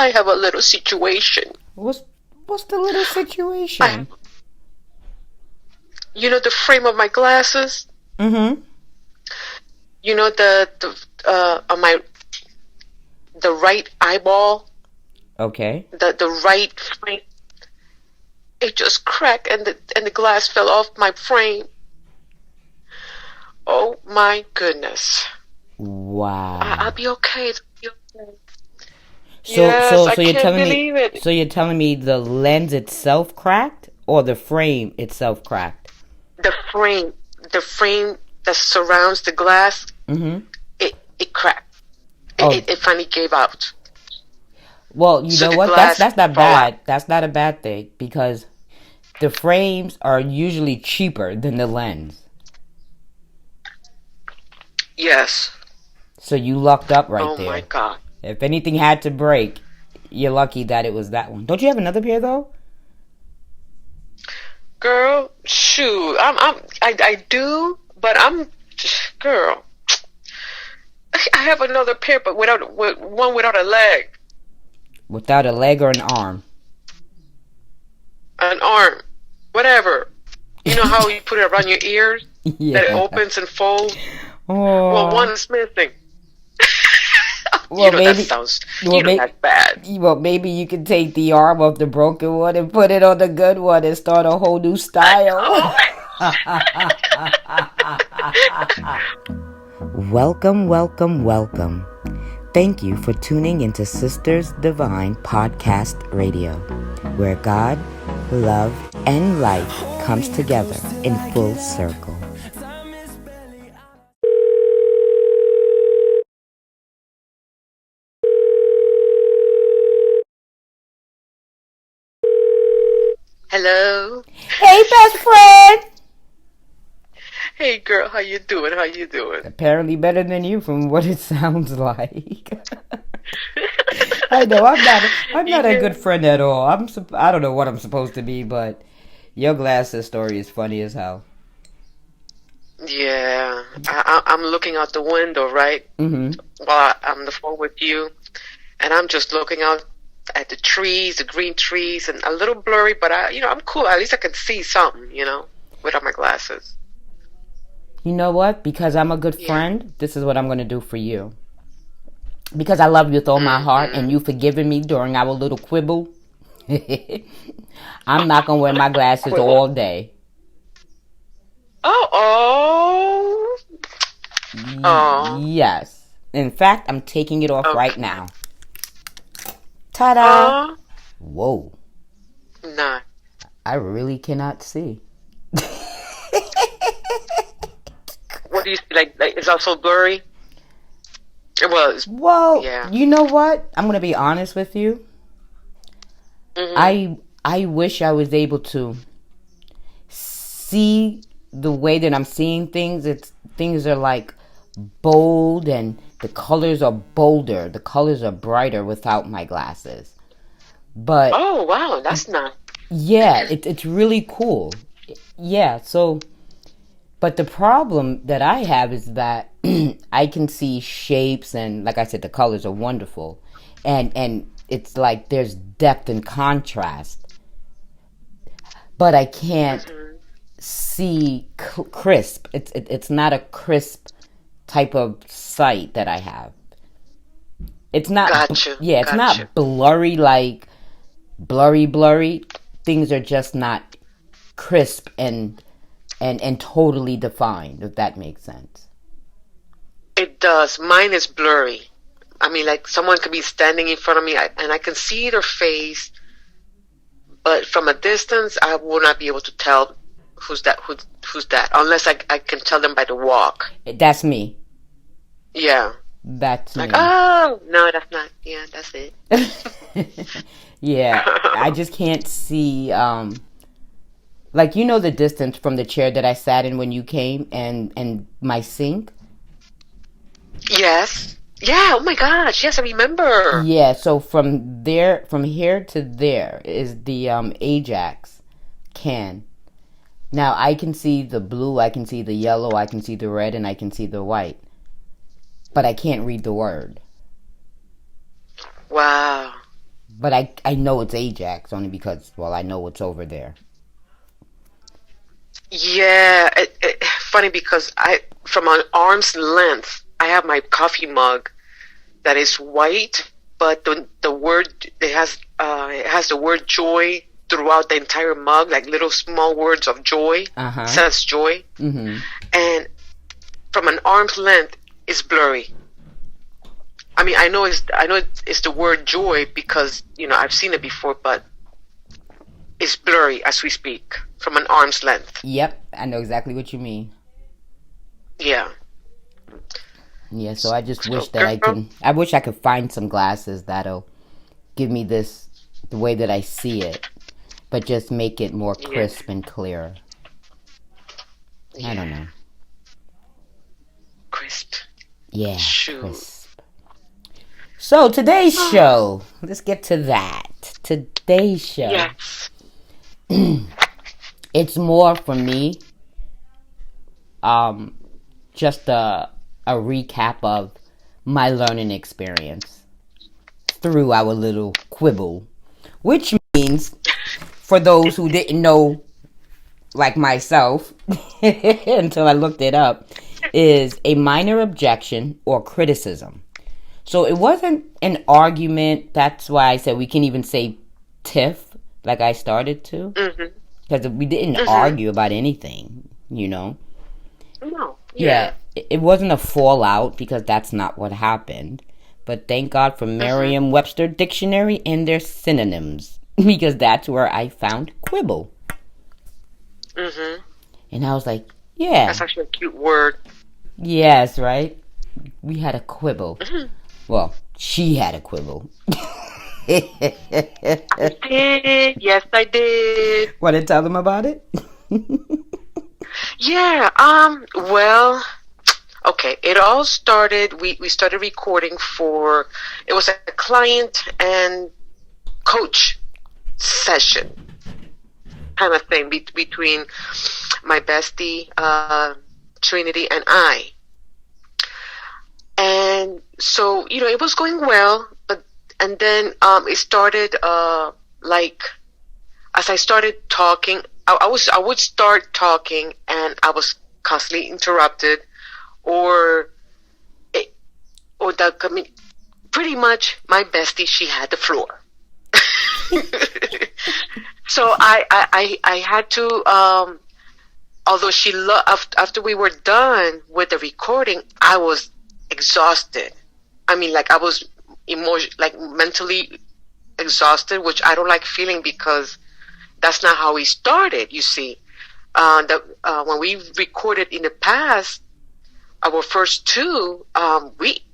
I have a little situation. What's the little situation? You know the frame of my glasses? Mm-hmm. You know on the right eyeball? Okay. The right frame. It just cracked and the glass fell off my frame. Oh my goodness. Wow. I'll be okay. So you're telling me so you're telling me the lens itself cracked or the frame itself cracked? The frame that surrounds the glass, Mm-hmm. it cracked. Oh. It finally gave out. Well, you know what? That's not bad. Out. That's not a bad thing because the frames are usually cheaper than the lens. Yes. So you lucked up right there. Oh my God. If anything had to break, you're lucky that it was that one. Don't you have another pair though? Girl, shoot. I do, but girl. I have another pair, but one without a leg. Without a leg or an arm? An arm. Whatever. You know how you put it around your ears? Yeah. That it opens and folds? Oh. Well, one is missing. Well, maybe, that sounds, that's bad. Well, maybe you can take the arm of the broken one and put it on the good one and start a whole new style. Welcome, welcome, welcome. Thank you for tuning into Sisters Divine Podcast Radio, where God, love, and life comes together in full circle. Hello. Hey, best friend. Hey, girl. How you doing? Apparently better than you, from what it sounds like. I know I'm not a good friend at all. I don't know what I'm supposed to be, but your glasses story is funny as hell. Yeah, I'm looking out the window, right? Mm-hmm. While I'm on the phone with you, and I'm just looking out at the trees, the green trees, and a little blurry, but I'm cool. At least I can see something, without my glasses. You know what? Because I'm a good friend, this is what I'm going to do for you. Because I love you with all my heart, and you've forgiven me during our little quibble, I'm not going to wear my glasses all day. Oh. Yes. In fact, I'm taking it off right now. Ta-da! Whoa. Nah. I really cannot see. What do you see? Like it's also blurry? It was. Well, yeah. You know what? I'm going to be honest with you. Mm-hmm. I wish I was able to see the way that I'm seeing things. Things are like bold and the colors are bolder. The colors are brighter without my glasses. But oh wow, that's not. Yeah, it's really cool. Yeah, so but the problem that I have is that I can see shapes and like I said, the colors are wonderful. And it's like there's depth and contrast. But I can't see crisp. It's not a crisp type of sight that I have. It's not. Gotcha. Yeah, it's not blurry like blurry. Things are just not crisp and totally defined. If that makes sense. It does. Mine is blurry. I mean, like someone could be standing in front of me, and I can see their face, but from a distance, I will not be able to tell who's that, unless I can tell them by the walk. That's me. Yeah. That's like, me. Oh, no, that's not. Yeah, that's it. Yeah, I just can't see, like, the distance from the chair that I sat in when you came and my sink? Yes. Yeah, oh my gosh, yes, I remember. Yeah, so from here to there is the Ajax can. Now, I can see the blue, I can see the yellow, I can see the red, and I can see the white. But I can't read the word. Wow. But I know it's Ajax only because, well, I know what's over there. Yeah, funny because from an arm's length, I have my coffee mug that is white, but the word it has the word joy throughout the entire mug, like little small words of joy. Uh-huh. Says joy, and from an arm's length, it's blurry. I mean, I know it's the word joy because I've seen it before, but it's blurry as we speak from an arm's length. Yep, I know exactly what you mean. Yeah. Yeah, so I just wish that I wish I could find some glasses that'll give me this the way that I see it, but just make it more crisp and clear. Yeah. I don't know. Crisp. Yeah, Shoot. crisp. So today's show, let's get to that. Today's show. Yes. It's more for me, just a recap of my learning experience through our little Quibble, which means, for those who didn't know, like myself, until I looked it up, is a minor objection or criticism. So it wasn't an argument. That's why I said we can even say tiff, like I started to. Because we didn't argue about anything, No. Yeah, it wasn't a fallout because that's not what happened. But thank God for Merriam-Webster dictionary and their synonyms, because that's where I found quibble. And I was like, yeah. That's actually a cute word. Yes, right? We had a quibble. Well, she had a quibble. I did. Yes, I did. Want to tell them about it? Yeah. Well, okay. It all started. We started recording it was a client and coach session kind of thing between my bestie, Trinity, and I. And so, it was going well, and then it started like as I started talking, I would start talking and I was constantly interrupted, pretty much my bestie, she had the floor. So I had to although after we were done with the recording, I was exhausted. I mean, like I was mentally exhausted, which I don't like feeling because that's not how we started. You see, when we recorded in the past, our first two,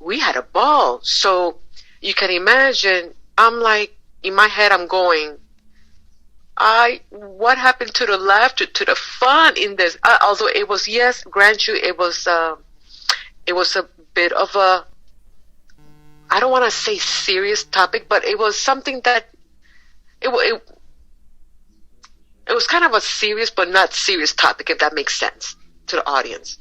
we had a ball. So you can imagine, I'm like, in my head, I'm going, what happened to the laughter, to the fun in this? Although it was, yes, grant you, it was a bit of a, I don't want to say serious topic, but it was something that it was kind of a serious but not serious topic, if that makes sense to the audience.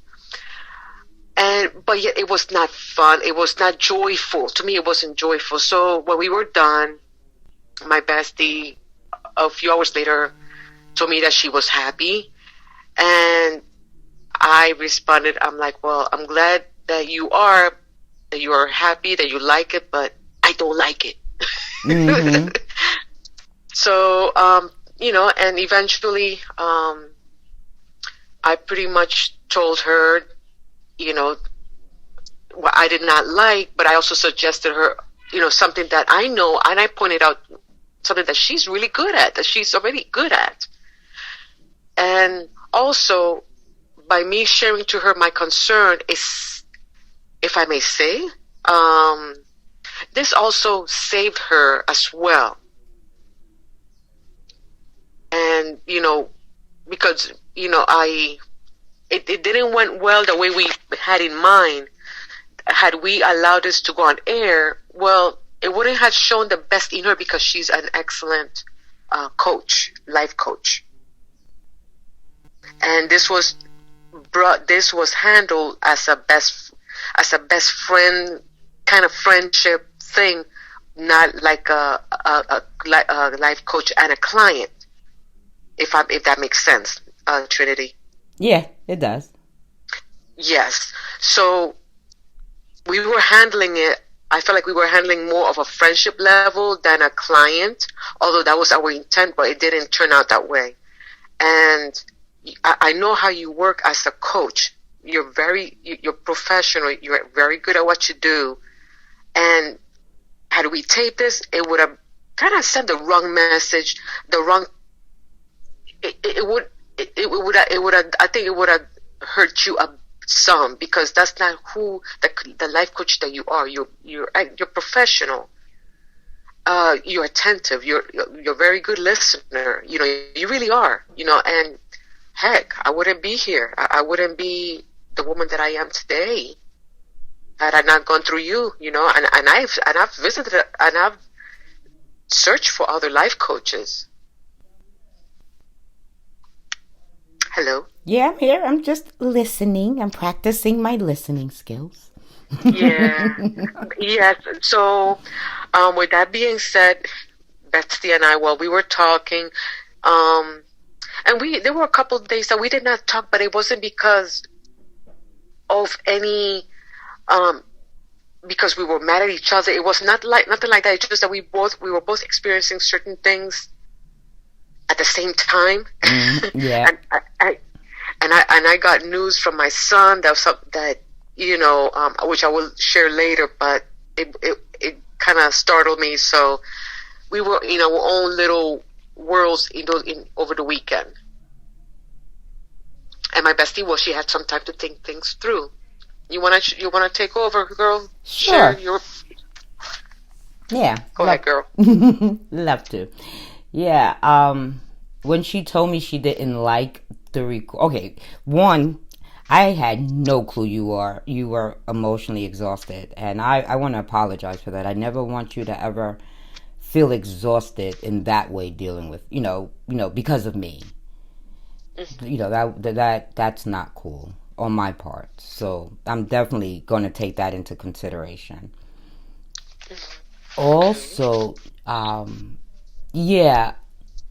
But yet it was not fun. It was not joyful. To me, it wasn't joyful. So when we were done, my bestie, a few hours later, told me that she was happy. And I responded, I'm like, well, I'm glad that you are happy, that you like it, but I don't like it. So, and eventually, I pretty much told her, what I did not like, but I also suggested her, something that I know, and I pointed out something that she's really good at, that she's already good at. And also, by me sharing to her my concern is, if I may say, this also saved her as well. And, because, it didn't went well the way we had in mind. Had we allowed this to go on air, well, it wouldn't have shown the best in her because she's an excellent coach, life coach. And this was handled as a best friend kind of friendship thing, not like a life coach and a client. If that makes sense, Trinity. Yeah, it does. Yes. So we were handling it. I felt like we were handling more of a friendship level than a client, although that was our intent, but it didn't turn out that way. And I know how you work as a coach. You're professional. You're very good at what you do. And had we taped this, it would have kind of sent the wrong message, it would have, I think it would have hurt you some, because that's not who the life coach that you are. You're professional. You're attentive. You're a very good listener. You really are. And heck, I wouldn't be here. I wouldn't be the woman that I am today had I not gone through you. And I've visited and I've searched for other life coaches. Hello. Yeah, I'm here. I'm just listening. I'm practicing my listening skills. Yeah. Yes. So, with that being said, Betsy and I, while we were talking, and there were a couple of days that we did not talk, but it wasn't because of any, because we were mad at each other. It was nothing like that. It's just that we were both experiencing certain things at the same time. Yeah. and I got news from my son that which I will share later, but it kind of startled me. So we were in our own little worlds over the weekend. And my bestie, well, she had some time to think things through. You wanna take over, girl? Sure. Yeah. Go ahead, girl. Love to. Yeah. When she told me she didn't like the okay, one, I had no clue you were emotionally exhausted, and I want to apologize for that. I never want you to ever feel exhausted in that way, dealing with because of me. That's not cool on my part. So I'm definitely going to take that into consideration. Also,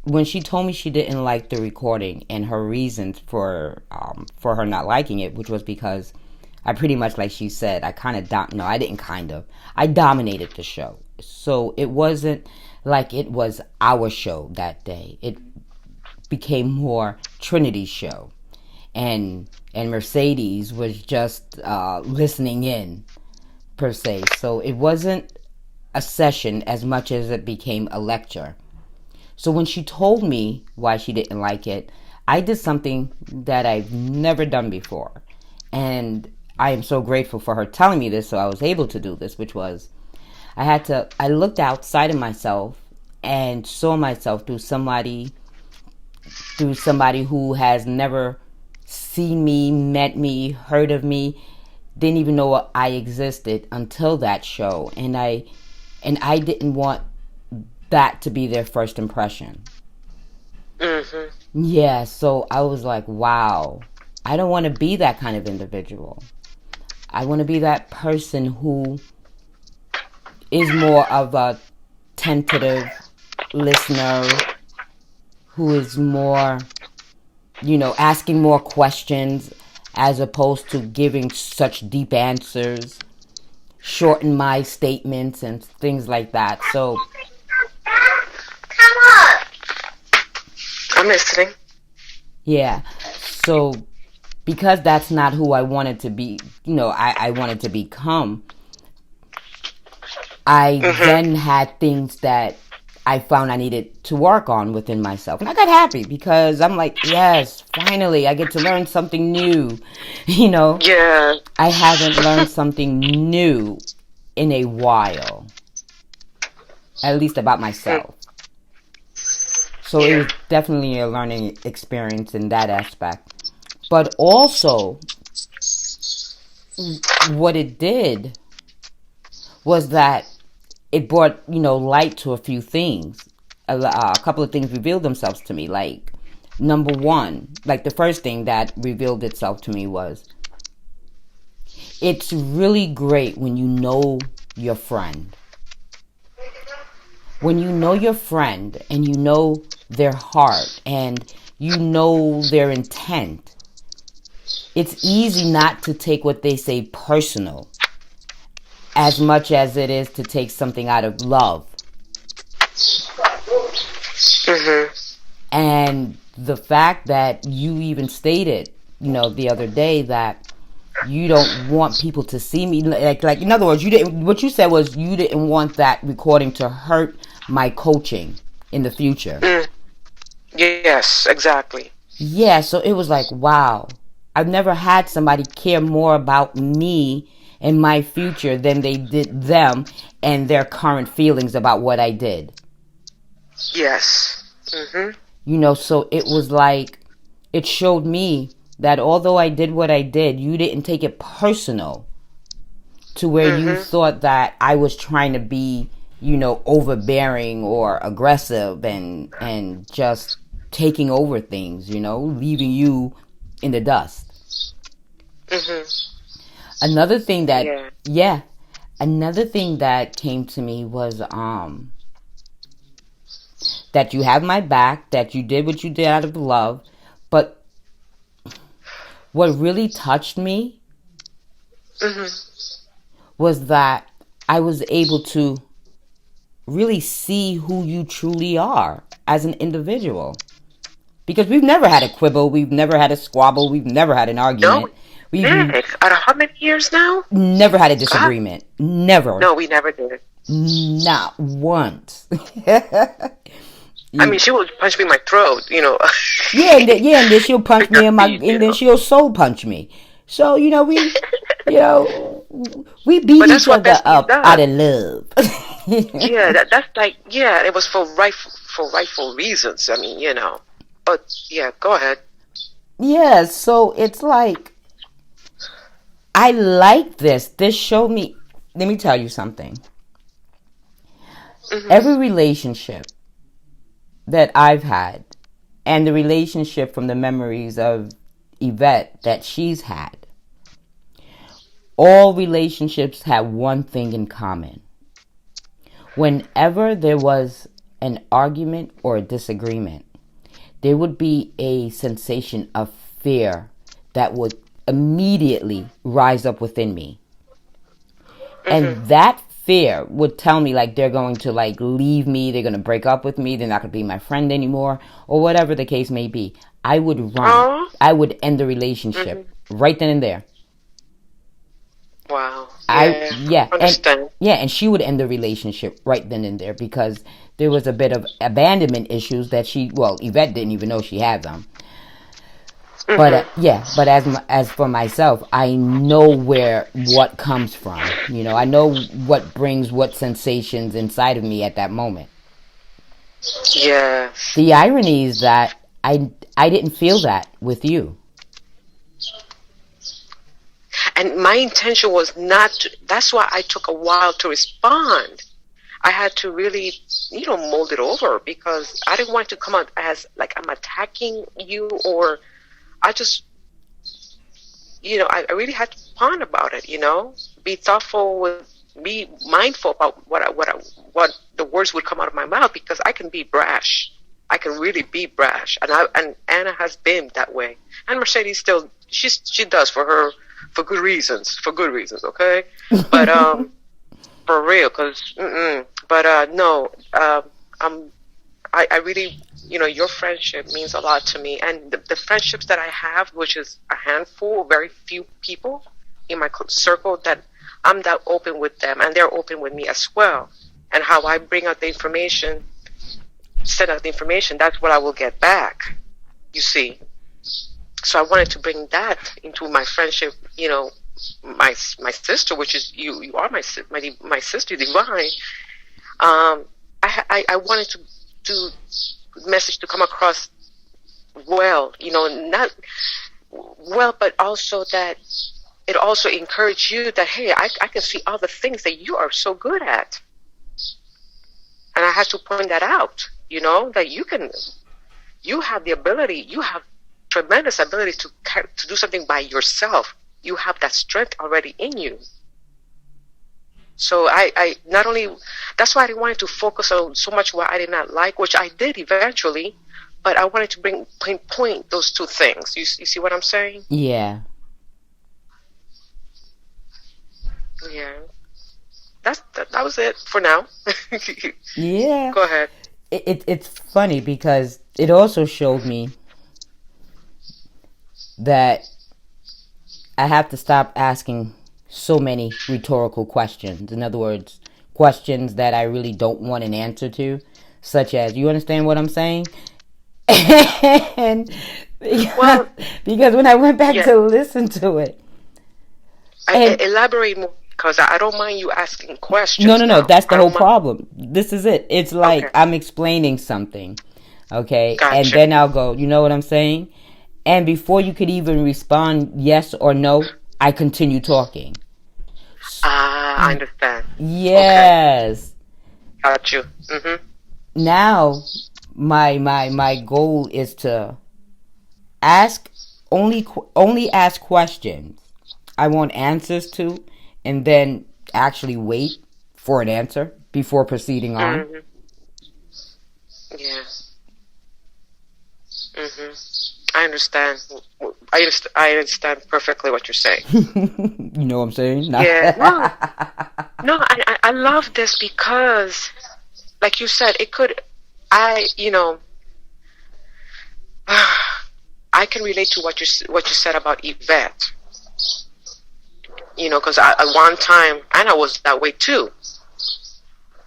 when she told me she didn't like the recording and her reasons for her not liking it, which was because I pretty much, like she said, I dominated the show. So it wasn't like it was our show that day. It became more Trinity's show, and Mercedes was just listening in, per se. So it wasn't a session as much as it became a lecture. So when she told me why she didn't like it, I did something that I've never done before. And I am so grateful for her telling me this, so I was able to do this, which was I looked outside of myself and saw myself through somebody who has never seen me, met me, heard of me, didn't even know I existed until that show. And I didn't want that to be their first impression. Mm-hmm. Yeah, so I was like, wow, I don't want to be that kind of individual. I want to be that person who is more of a tentative listener, who is more, asking more questions as opposed to giving such deep answers, shorten my statements and things like that. So I'm listening. Yeah. So because that's not who I wanted to be, I wanted to become, I then had things that I found I needed to work on within myself. And I got happy because I'm like, yes, finally, I get to learn something new. Yeah. I haven't learned something new in a while, at least about myself. So it was definitely a learning experience in that aspect. But also, what it did was that it brought, light to a few things. A couple of things revealed themselves to me. Like, number one, like the first thing that revealed itself to me was, it's really great when you know your friend. when you know your friend and you know their heart and you know their intent, it's easy not to take what they say personal as much as it is to take something out of love. Mm-hmm. And the fact that you even stated, the other day that you don't want people to see me, like in other words, what you said was you didn't want that recording to hurt my coaching in the future. Yes, exactly. Yeah, so it was like, wow, I've never had somebody care more about me and my future than they did them and their current feelings about what I did. Yes. Mm-hmm. So it was like, it showed me that although I did what I did, you didn't take it personal to where you thought that I was trying to be, overbearing or aggressive and just taking over things, leaving you in the dust. Another thing that, another thing that came to me was, that you have my back, that you did what you did out of love, but what really touched me was that I was able to really see who you truly are as an individual. Because we've never had a quibble, we've never had a squabble, we've never had an argument. Out of how many years now? Never had a disagreement. Never. No, we never did. Not once. I mean, she would punch me in my throat, and then she'll punch me and then she'll soul punch me. So, we beat each other up out of love. That's like, it was for rightful reasons. I mean, but go ahead. Yeah, so it's like, I like this. This showed me, let me tell you something. Every relationship that I've had, and the relationship from the memories of Yvette that she's had, all relationships have one thing in common. Whenever there was an argument or a disagreement, there would be a sensation of fear that would immediately rise up within me. And that fear would tell me like they're going to like leave me, they're going to break up with me, they're not going to be my friend anymore, or whatever the case may be. I would run. I would end the relationship right then and there. Wow. Understand. And she would end the relationship right then and there because there was a bit of abandonment issues that Yvette didn't even know she had them. But as for myself, I know what comes from. I know what brings what sensations inside of me at that moment. Yeah. The irony is that I didn't feel that with you. And my intention was not to, that's why I took a while to respond. I had to really, mold it over because I didn't want to come out as like I'm attacking you or I just, I really had to ponder about it, be thoughtful, be mindful about what the words would come out of my mouth because I can be brash. I can really be brash. And Anna has been that way. And Mercedes still, she does for good reasons, okay? But, for real, because, I really, your friendship means a lot to me. And the friendships that I have, which is a handful, very few people in my circle, that I'm that open with them, and they're open with me as well. And how I bring out the information, send out the information, that's what I will get back, you see. So I wanted to bring that into my friendship, my sister, which is you are my sister divine. I wanted to message to come across well, not well, but also that it also encouraged you that, hey, I can see all the things that you are so good at. And I had to point that out, that you have the ability, you have tremendous ability to do something by yourself. You have that strength already in you. So I not only, that's why I didn't want to focus on so much what I did not like, which I did eventually, but I wanted to pinpoint those two things. You see what I'm saying? Yeah. Yeah. That was it for now. Yeah. Go ahead. It's funny because it also showed me that I have to stop asking so many rhetorical questions. In other words, questions that I really don't want an answer to, such as, you understand what I'm saying? And because when I went back to listen to it, elaborate more, because I don't mind you asking questions. No, that's the whole problem. This is it. It's like I'm explaining something, okay? Gotcha. And then I'll go, you know what I'm saying? And before you could even respond yes or no, I continue talking. I understand. Yes. Okay. Got you. Mm-hmm. Now, my goal is to only ask questions I want answers to, and then actually wait for an answer before proceeding on. Mm-hmm. Yeah. Mm-hmm. I understand. I understand perfectly what you're saying. You know what I'm saying? No. Yeah. No, I love this because, like you said, it could, I can relate to what you said about Yvette. Because at one time, and I was that way too.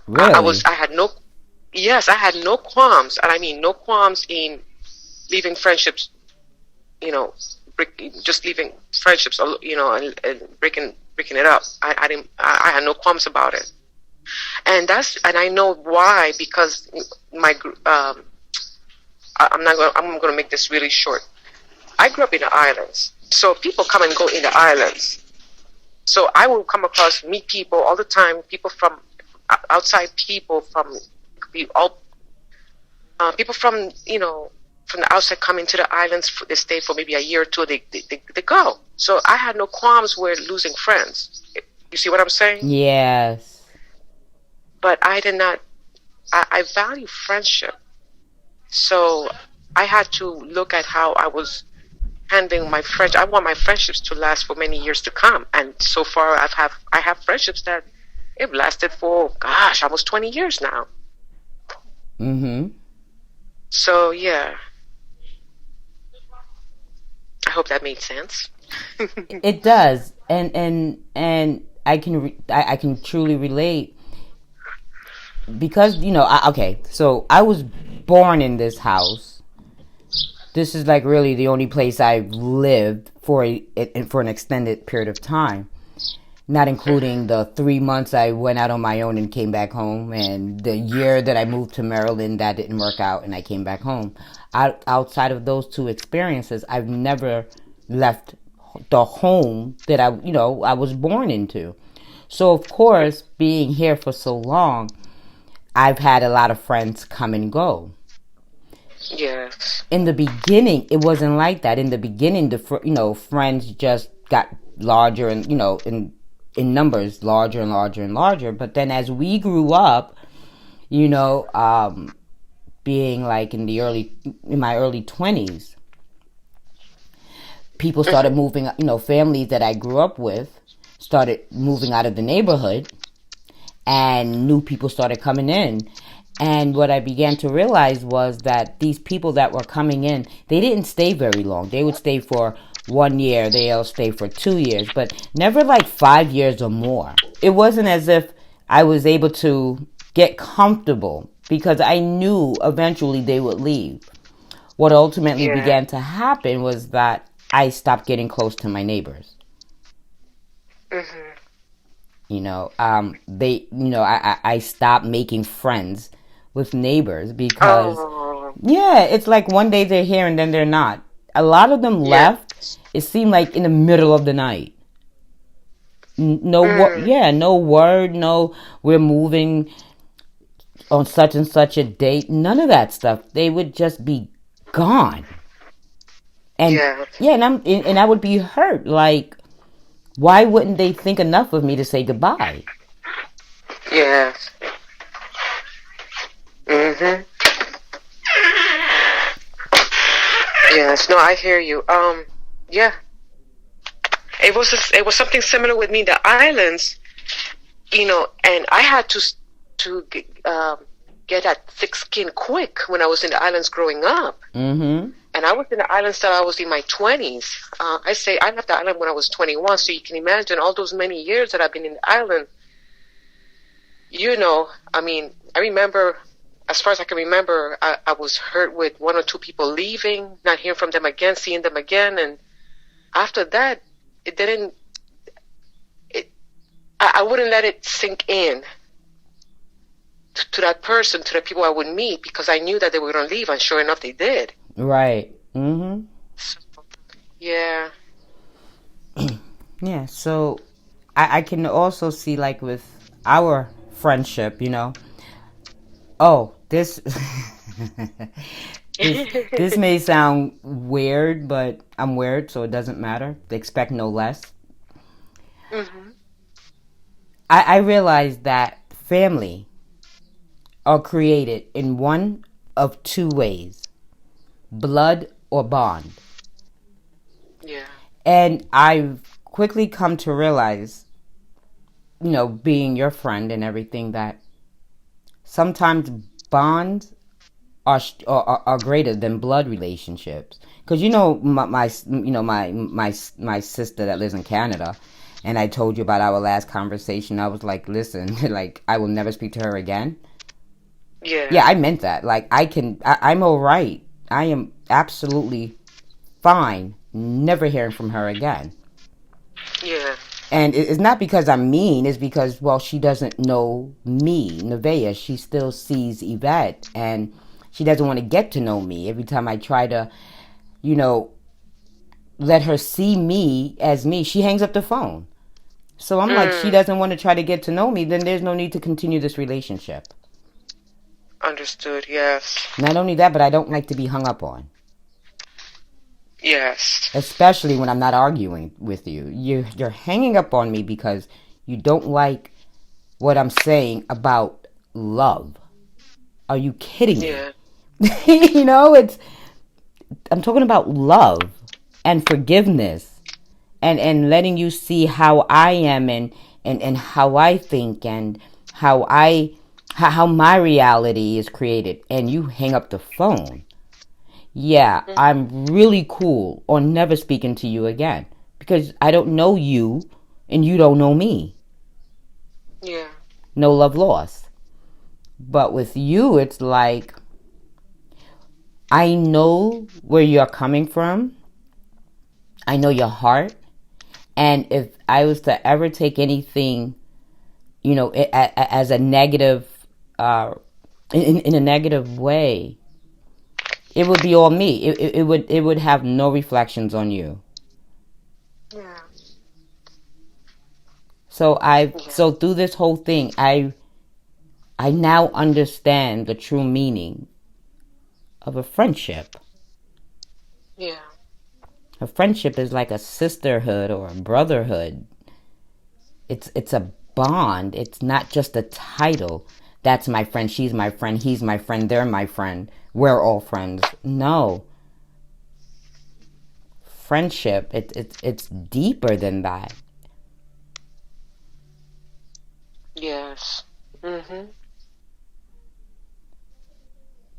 Really? I had no qualms, and I mean no qualms in leaving friendships, just leaving friendships, and breaking it up. I had no qualms about it, and I know why, because I'm gonna make this really short. I grew up in the islands, so people come and go in the islands. So I will meet people all the time, people from outside, people from people from from the outside come into the islands. They stay for maybe a year or two. They go. So I had no qualms with losing friends. You see what I'm saying? Yes. But I did not. I value friendship. So I had to look at how I was handling my friends. I want my friendships to last for many years to come, and so far I have friendships that have lasted for almost 20 years now. Mm-hmm. So yeah, I hope that made sense. It does, and I can truly relate, because okay, so I was born in this house. This is like really the only place I've lived for an extended period of time, not including the 3 months I went out on my own and came back home, and the year that I moved to Maryland that didn't work out and I came back home. Outside of those two experiences, I've never left the home that I was born into. So of course, being here for so long, I've had a lot of friends come and go. Yes. In the beginning, it wasn't like that. In the beginning, friends just got larger and in numbers, larger and larger and larger. But then as we grew up, being like in my early 20s, people started moving. Families that I grew up with started moving out of the neighborhood, and new people started coming in. And what I began to realize was that these people that were coming in, they didn't stay very long. They would stay for 1 year, they'll stay for 2 years, but never like 5 years or more. It wasn't as if I was able to get comfortable, because I knew eventually they would leave. What ultimately began to happen was that I stopped getting close to my neighbors. Mm-hmm. I stopped making friends with neighbors, because it's like one day they're here and then they're not. A lot of them left. It seemed like in the middle of the night. No word, no, we're moving on such and such a date. None of that stuff. They would just be gone. And and I would be hurt. Like, why wouldn't they think enough of me to say goodbye? Yes. Mhm. Yes. No, I hear you. Yeah. It was something similar with me. The islands, and I had to get that thick skin quick when I was in the islands growing up. Mm-hmm. And I was in the islands till I was in my 20s. I say I left the island when I was 21, so you can imagine all those many years that I've been in the island. I mean, I remember, as far as I can remember, I was hurt with one or two people leaving, not hearing from them again, seeing them again, and after that, it didn't. I wouldn't let it sink in to that person, to the people I would meet, because I knew that they were going to leave, and sure enough, they did. Right. Mm-hmm. So, yeah. Yeah. So I can also see, like, with our friendship, Oh, this this may sound weird, but I'm weird, so it doesn't matter. Expect no less. Mm-hmm. I realize that family are created in one of two ways: blood or bond. Yeah. And I've quickly come to realize, being your friend and everything, that sometimes bonds are greater than blood relationships. Because my sister that lives in Canada, and I told you about our last conversation. I was like, listen, like, I will never speak to her again. Yeah. Yeah, I meant that. Like, I'm all right. I am absolutely fine never hearing from her again. Yeah. And it's not because I'm mean. It's because, well, she doesn't know me, Nevaeh. She still sees Yvette, and she doesn't want to get to know me. Every time I try to, let her see me as me, she hangs up the phone. So I'm like, she doesn't want to try to get to know me, then there's no need to continue this relationship. Understood, yes. Not only that, but I don't like to be hung up on. Yes. Especially when I'm not arguing with you. You're hanging up on me because you don't like what I'm saying about love. Are you kidding me? Yeah. I'm talking about love and forgiveness and letting you see how I am and how I think and how my reality is created, and you hang up the phone. Yeah, I'm really cool on never speaking to you again because I don't know you and you don't know me. Yeah. No love lost. But with you, it's like, I know where you're coming from. I know your heart. And if I was to ever take anything, as a negative, in a negative way, it would be all me. It would have no reflections on you. Yeah. So through this whole thing, I now understand the true meaning of a friendship. Yeah. A friendship is like a sisterhood or a brotherhood. It's a bond. It's not just a title. That's my friend, she's my friend, he's my friend, they're my friend, we're all friends. No. Friendship, it's deeper than that. Yes. Mhm.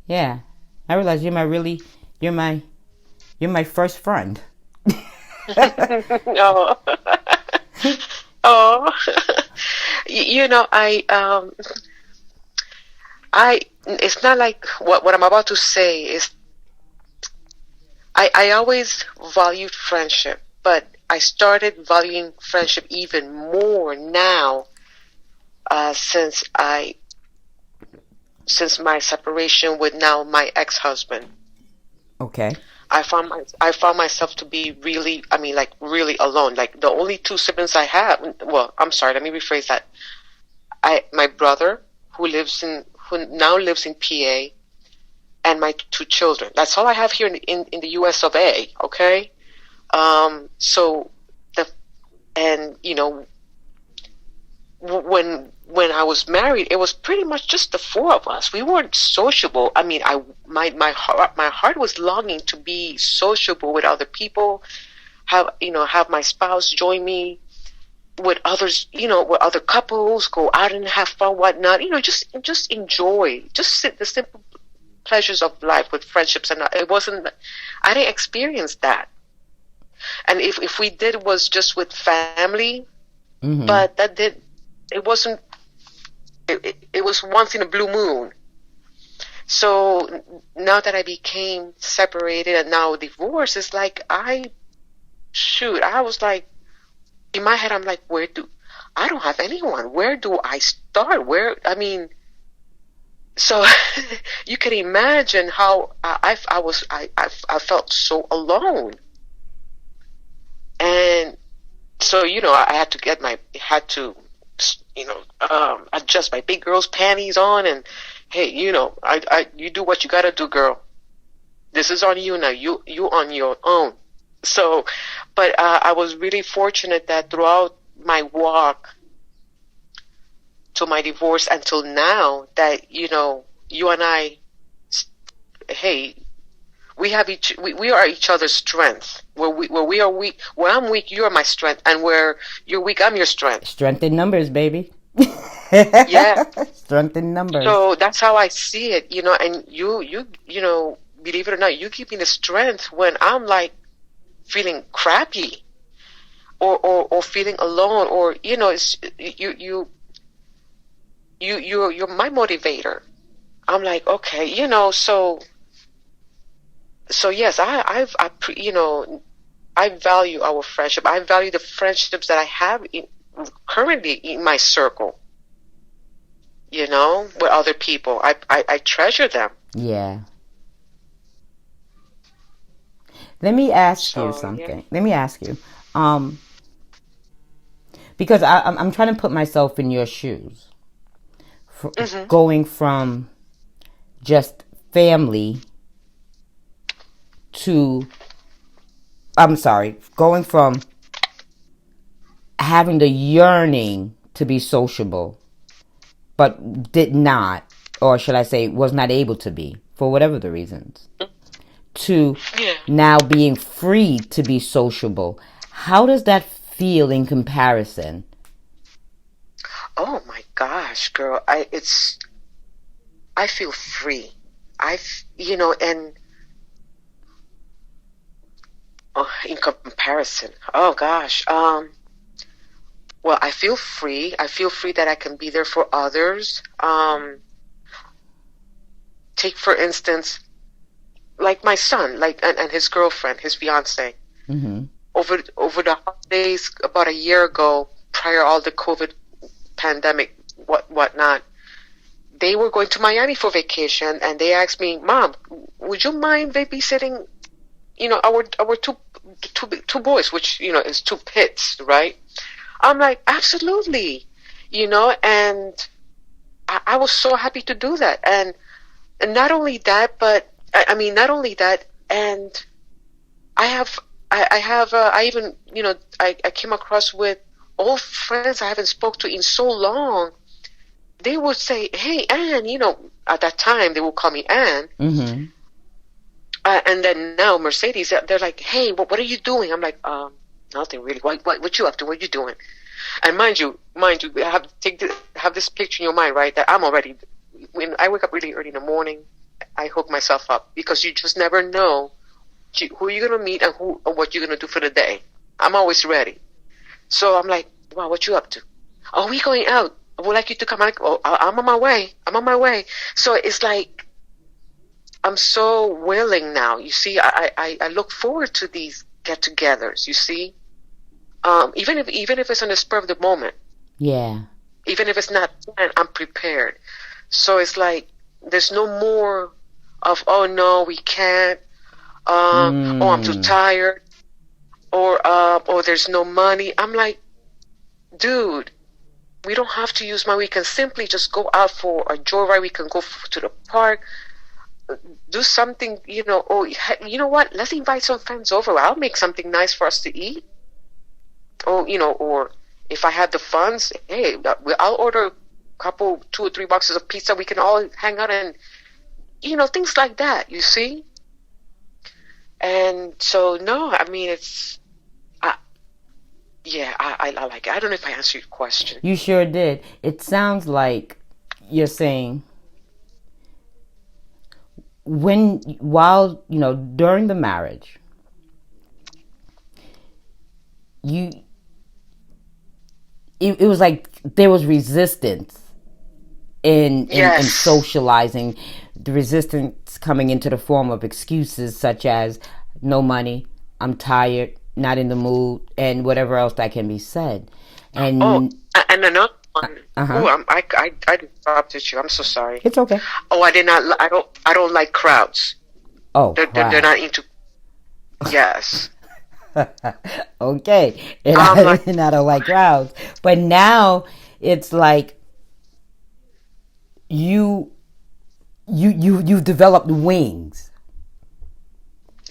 Yeah. I realize you're my first friend. Oh. Oh. It's not like what I'm about to say is, I always valued friendship, but I started valuing friendship even more now, since my separation with now my ex-husband. Okay. I found myself to be really, really alone. Like, the only two siblings I have. Well, I'm sorry. Let me rephrase that. My brother, who now lives in PA, and my two children. That's all I have here in the U.S. of A. Okay. when I was married, it was pretty much just the four of us. We weren't sociable. I mean, my heart was longing to be sociable with other people, have my spouse join me with others, with other couples, go out and have fun, whatnot. Just enjoy, the simple pleasures of life with friendships. And it wasn't. I didn't experience that. And if we did, it was just with family. Mm-hmm. But it wasn't. It was once in a blue moon. So now that I became separated and now divorced, it's like I was like, in my head, I'm like, I don't have anyone. Where do I start? So you can imagine how I felt so alone. And so, I had to adjust my big girl's panties on, and hey, you do what you gotta do, girl. This is on you now. You on your own. So, but I was really fortunate that throughout my walk to my divorce until now, that you and I, hey, we are each other's strength. Where we are weak, where I'm weak, you are my strength, and where you're weak, I'm your strength. Strength in numbers, baby. Yeah, strength in numbers. So that's how I see it, and you believe it or not, you give me the strength when I'm like feeling crappy, or feeling alone, or it's you're my motivator. I'm like, okay, so yes, I value our friendship. I value the friendships that I have currently in my circle, with other people. I treasure them. Yeah. Let me ask you something. Yeah. Let me ask you, because I'm trying to put myself in your shoes, mm-hmm. going from just family to, going from having the yearning to be sociable, but did not, or should I say, was not able to be, for whatever the reasons, to now being free to be sociable. How does that feel in comparison? Oh my gosh, girl. I feel free. In comparison, oh gosh. Well, I feel free. I feel free that I can be there for others. Take for instance, like my son, and his girlfriend, his fiance. Mm-hmm. Over the holidays about a year ago, prior all the COVID pandemic, whatnot, they were going to Miami for vacation, and they asked me, "Mom, would you mind babysitting, our two boys, which is two pits, right?" I'm like, absolutely, and I was so happy to do that, and not only that, but not only that, and I came across with old friends I haven't spoke to in so long. They would say, "Hey, Ann," at that time they would call me Ann. Mm-hmm. And then now Mercedes, they're like, "Hey, what are you doing?" I'm like, nothing really. What you up to? What you doing? And mind you, have this picture in your mind, right? That I'm already, when I wake up really early in the morning, I hook myself up, because you just never know who you're gonna meet and what you're gonna do for the day. I'm always ready. So I'm like, "Wow, what you up to?" "Oh, we going out. I would like you to come." I'm like, "Oh, I'm on my way. So it's like, I'm so willing now. You see, I look forward to these get-togethers. You see, even if it's on the spur of the moment. Yeah. Even if it's not planned, I'm prepared. So it's like, there's no more of, "Oh no, we can't. Oh, I'm too tired," or there's no money. I'm like, dude, we don't have to use money. We can simply just go out for a joyride. We can go to the park. Do something, or you know what? Let's invite some friends over. I'll make something nice for us to eat. Or, or if I had the funds, hey, I'll order a couple, 2 or 3 boxes of pizza. We can all hang out and, things like that, you see? And so, no, I mean, I like it. I don't know if I answered your question. You sure did. It sounds like you're saying during the marriage, it was like there was resistance in socializing, the resistance coming into the form of excuses such as no money, I'm tired, not in the mood, and whatever else that can be said. And and another one. I interrupted you. I'm so sorry. It's okay. I did not. I don't like crowds. Oh, they're not into. Yes. Okay. And I don't like crowds, but now it's like you developed wings.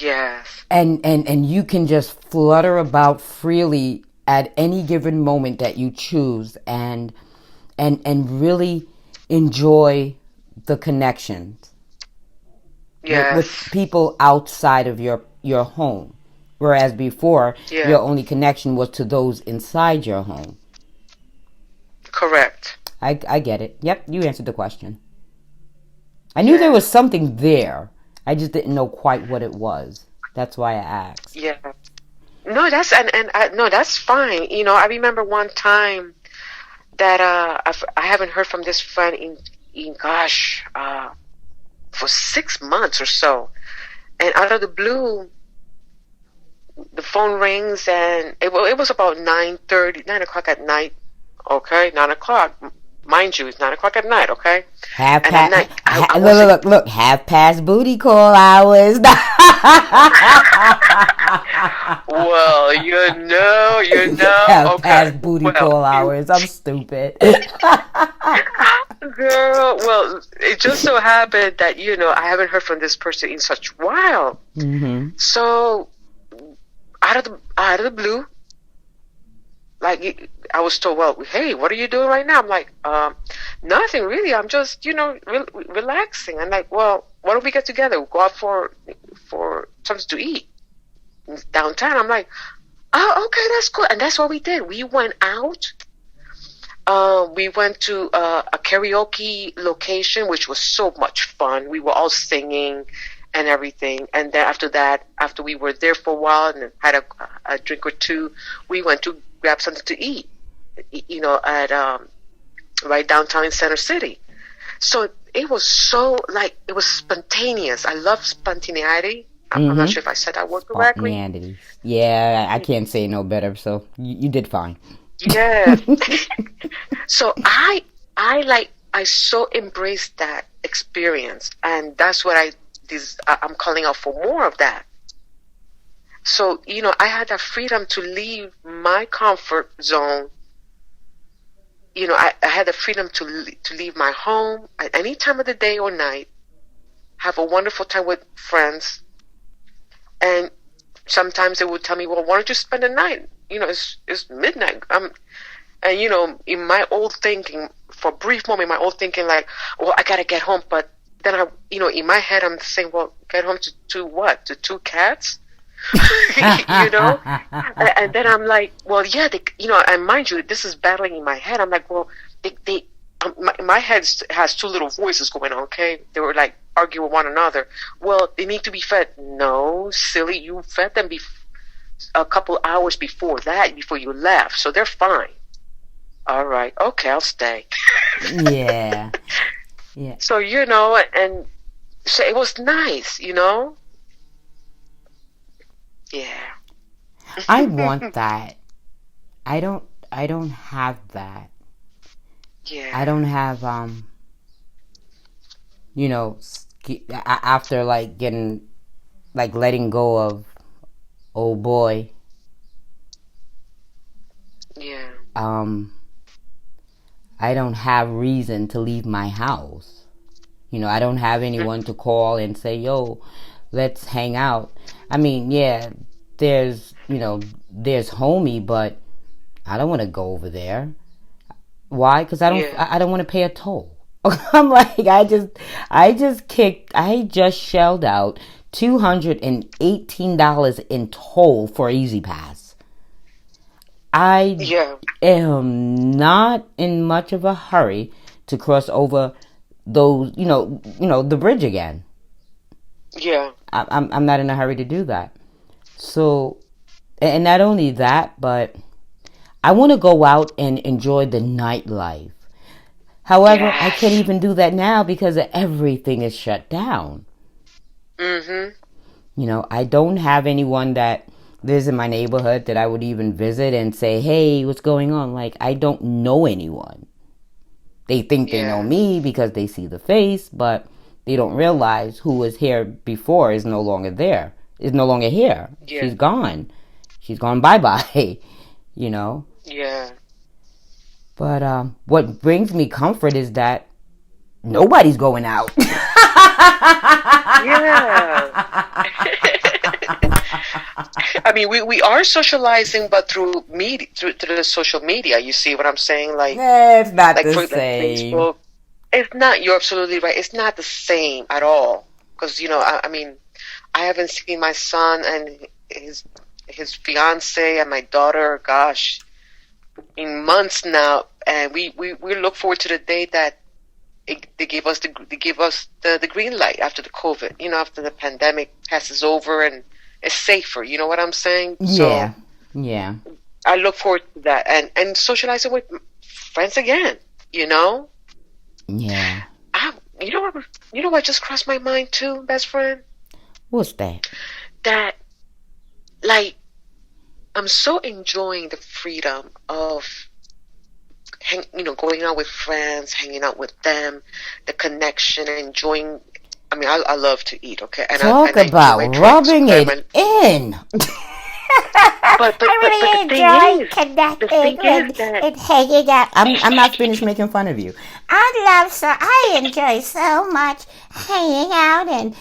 Yes. And you can just flutter about freely at any given moment that you choose and really enjoy the connections. Yes. With people outside of your home. Whereas before, your only connection was to those inside your home. Correct. I get it. Yep, you answered the question. I knew there was something there. I just didn't know quite what it was. That's why I asked. Yeah. No, that's no, that's fine. I remember one time that I haven't heard from this friend in for 6 months or so, and out of the blue, the phone rings, and it was about 9 o'clock at night. Okay, 9 o'clock. Mind you, it's 9 o'clock at night. Okay. Look, half past booty call hours. Well, half past booty call hours. I'm stupid. Girl, well, it just so happened that I haven't heard from this person in such a while. Mm-hmm. So out of the blue, like I was told, well, hey, what are you doing right now? I'm like, nothing really. I'm just, relaxing. I'm like, well, why don't we get together? We'll go out for something to eat downtown. I'm like, oh, okay, that's cool. And that's what we did. We went out. We went to a karaoke location, which was so much fun. We were all singing and everything. And then after that, after we were there for a while and had a drink or two, we went to grab something to eat, at right downtown in Center City. So it was it was spontaneous. I love spontaneity. I'm not sure if I said that word correctly. Spontaneity. Yeah, I can't say no better. So you did fine. Yeah. So I so embraced that experience, and that's what I'm calling out for more of that. So, I had that freedom to leave my comfort zone. I had the freedom to leave my home at any time of the day or night, have a wonderful time with friends, and sometimes they would tell me, well, why don't you spend the night? It's midnight. And, in my old thinking, for a brief moment, like, well, I got to get home. But then in my head, I'm saying, well, get home to what? To 2 cats? And then I'm like, well, yeah, and mind you, this is battling in my head. I'm like, well, my head has 2 little voices going on. Okay, they were like arguing with one another. Well, they need to be fed. No, silly, you fed them a couple hours before you left, so they're fine. All right, okay, I'll stay. Yeah. So and so it was nice, Yeah. I want that. I don't have that. Yeah. I don't have after letting go of old boy. Yeah. I don't have reason to leave my house. I don't have anyone to call and say, yo, let's hang out. I mean, yeah, there's homie, but I don't want to go over there. Why? Because I don't. Yeah. I don't want to pay a toll. I'm like, I just shelled out $218 in toll for Easy Pass. I Yeah. am not in much of a hurry to cross over those, the bridge again. Yeah. I'm not in a hurry to do that. So, and not only that, but I want to go out and enjoy the nightlife. However, I can't Yes. even do that now because everything is shut down. Mhm. I don't have anyone that lives in my neighborhood that I would even visit and say, hey, what's going on? Like, I don't know anyone. They think they know Yeah. me because they see the face, but they don't realize who was here before is no longer there, is no longer here. Yeah. She's gone. She's gone bye-bye, you know. Yeah. But what brings me comfort is that nobody's going out. Yeah. I mean, we are socializing, but through media, through the social media. You see what I'm saying? Like, It's not like the for same. Facebook. It's not. You're absolutely right. It's not the same at all. Because I mean, I haven't seen my son and his fiance and my daughter. Gosh, in months now, and we look forward to the day that they give us the green light after the COVID. After the pandemic passes over and it's safer. You know what I'm saying? Yeah. So Yeah. I look forward to that and socializing with friends again. Yeah. You know what just crossed my mind too, best friend? What's that? That, like, I'm so enjoying the freedom of going out with friends, hanging out with them, the connection, enjoying. I mean, I love to eat, okay, and Talk I enjoy about my drinks, rubbing okay, it in. but I really the enjoy thing connecting is that and hanging out. I'm not finished making fun of you. I enjoy so much hanging out and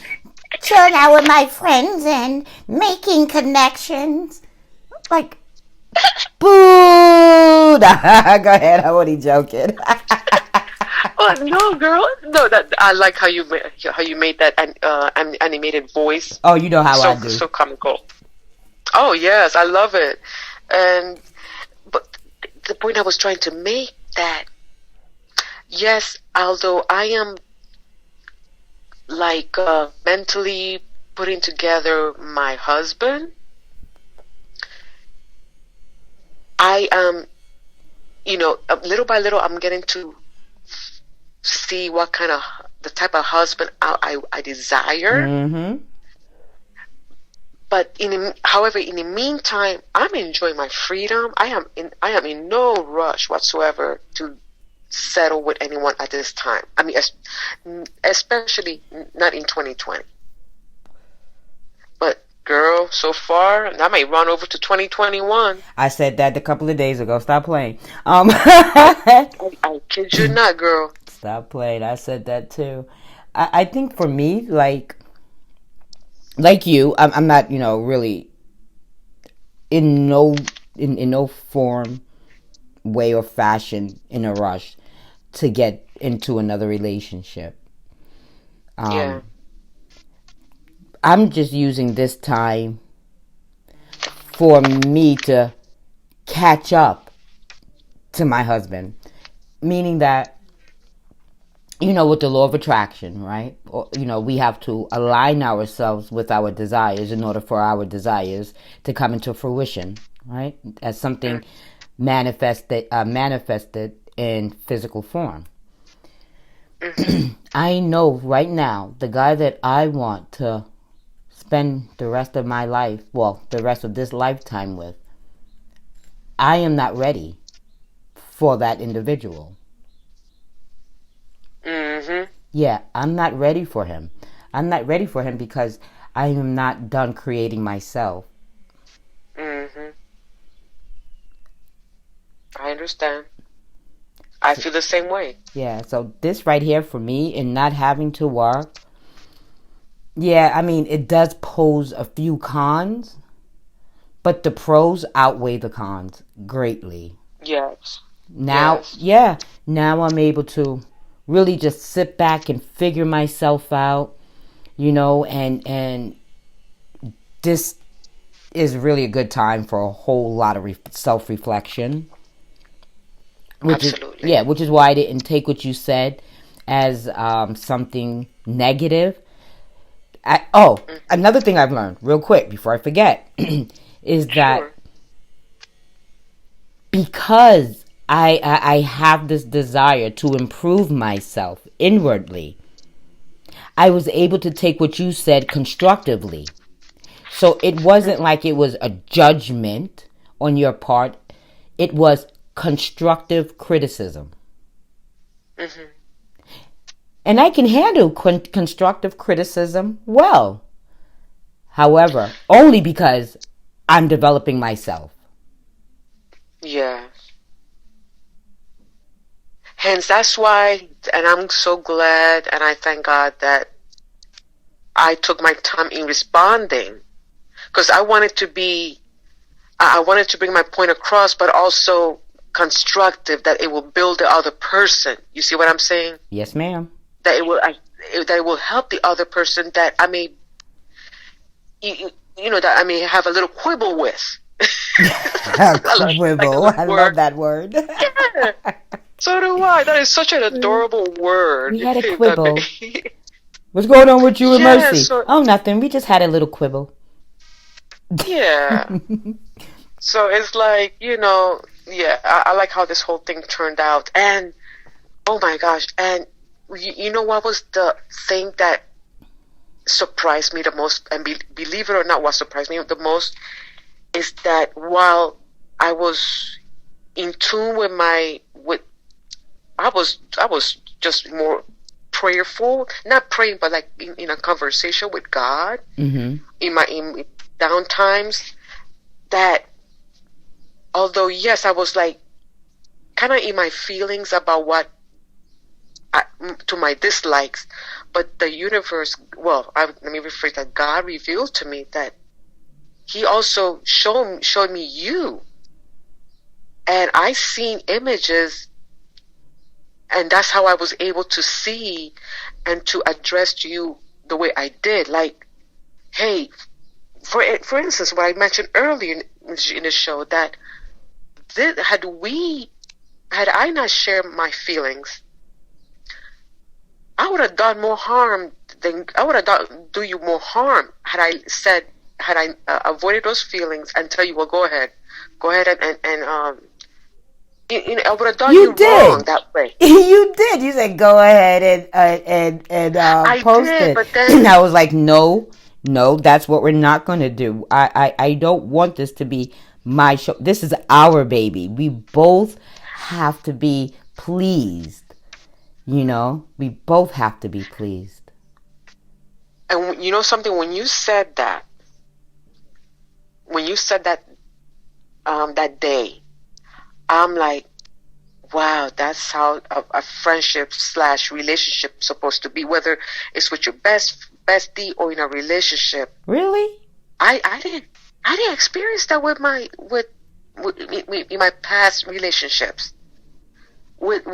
chilling out with my friends and making connections. Like, boo! Go ahead, I'm only joking. oh, no, girl, no, that I like how you made that animated voice. Oh, you know how I do. So comical. Oh yes, I love it. But the point I was trying to make that, yes, although I am like mentally putting together my husband, I am, little by little, I'm getting to see what kind of the type of husband I desire. Mm-hmm. But however, in the meantime, I'm enjoying my freedom. I am in no rush whatsoever to settle with anyone at this time. I mean, especially not in 2020. But girl, so far, I may run over to 2021. I said that a couple of days ago. Stop playing. I kid you not, girl. Stop playing. I said that too. I think for me, like you, I'm not, really in no form, way, or fashion in a rush to get into another relationship. Yeah. I'm just using this time for me to catch up to my husband, meaning that, with the law of attraction, right? We have to align ourselves with our desires in order for our desires to come into fruition, right? As something manifested in physical form. I know right now the guy that I want to spend the rest of my life, the rest of this lifetime with, I am not ready for that individual. Mm-hmm. Yeah, I'm not ready for him. I'm not ready for him because I am not done creating myself. Mm-hmm. I understand. I feel the same way. Yeah, so this right here for me and not having to work, yeah, I mean, it does pose a few cons, But the pros outweigh the cons greatly. Yes. Now, now I'm able to really just sit back and figure myself out, and this is really a good time for a whole lot of self-reflection. Absolutely. Which is why I didn't take what you said as something negative. Another thing I've learned, real quick, before I forget, is that because I have this desire to improve myself inwardly, I was able to take what you said constructively. So it wasn't like it was a judgment on your part. It was constructive criticism. Mm-hmm. And I can handle constructive criticism well. However, only because I'm developing myself. Yeah. Hence, that's why, and I'm so glad and I thank God that I took my time in responding, because I wanted to bring my point across, but also constructive, that it will build the other person. You see what I'm saying? Yes, ma'am. That it will help the other person that I may, that I may have a little quibble with. Quibble. I love that word. Yeah. So do I. That is such an adorable word. We had a quibble. What's going on with you and Mercy? Oh, nothing. We just had a little quibble. Yeah. So it's like, I like how this whole thing turned out. And, oh my gosh. And you know what was the thing that surprised me the most? And believe it or not, what surprised me the most is that while I was in tune with I was just more prayerful, not praying, but like in a conversation with God, mm-hmm. in down times, that although yes, I was like kind of in my feelings about to my dislikes, but the universe, let me rephrase that, God revealed to me that He also showed me you, and I seen images. And that's how I was able to see and to address you the way I did. Like, hey, for instance, what I mentioned earlier in the show, that had I not shared my feelings, I would have done more harm do you more harm had I avoided those feelings and tell you, well, go ahead and I would have done you wrong that way. You did. You said go ahead and post it. But then, and I was like, no, that's what we're not going to do. I don't want this to be my show. This is our baby. We both have to be pleased. We both have to be pleased. And you know something? When you said that that day, I'm like, wow, that's how a friendship / relationship is supposed to be, whether it's with your bestie or in a relationship. Really? I didn't experience that with in my past relationships. With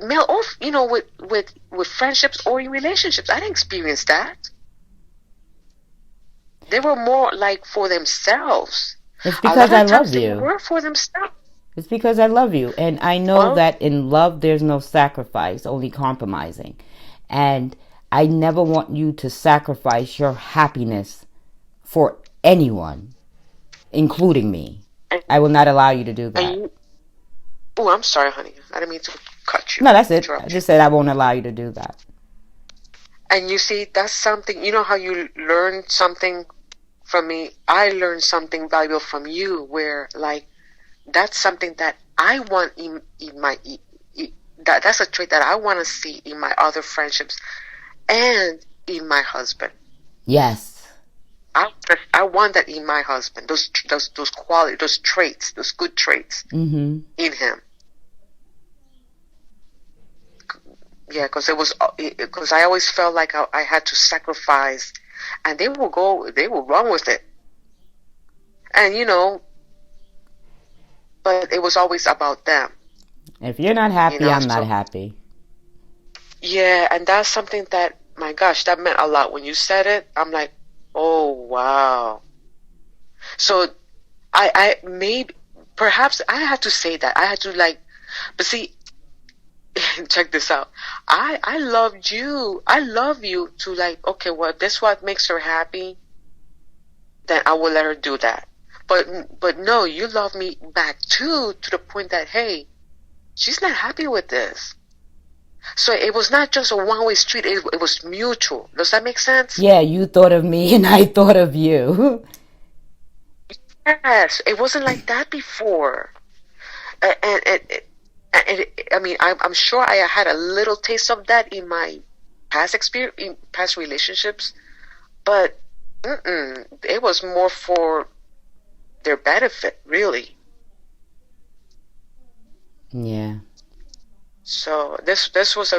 male or with friendships or in relationships. I didn't experience that. They were more like for themselves. It's because I love you. They were for themselves. It's because I love you. And I know that in love there's no sacrifice, only compromising. And I never want you to sacrifice your happiness for anyone, including me. I will not allow you to do that. I'm sorry, honey. I didn't mean to cut you. No, that's it. I just said I won't allow you to do that. And you see, that's something, you know how you learn something from me? I learned something valuable from you, where like, that's something that I want in my, that's a trait that I want to see in my other friendships and in my husband. Yes. I want that in my husband, those qualities, those traits, those good traits mm-hmm. in him. Yeah, because I always felt like I had to sacrifice, and they will run with it. And, but it was always about them. If you're not happy, I'm not happy. Yeah, and that's something that, my gosh, that meant a lot. When you said it, I'm like, oh, wow. So perhaps I had to say that. I had to but see, check this out. I loved you. I love you to okay, well, if this what makes her happy, then I will let her do that. But no, you love me back too, to the point that, hey, she's not happy with this. So it was not just a one-way street. It was mutual. Does that make sense? Yeah, you thought of me and I thought of you. Yes, it wasn't like that before. I mean, I'm sure I had a little taste of that in my past experience, in past relationships, but it was more for their benefit, really. Yeah. So this was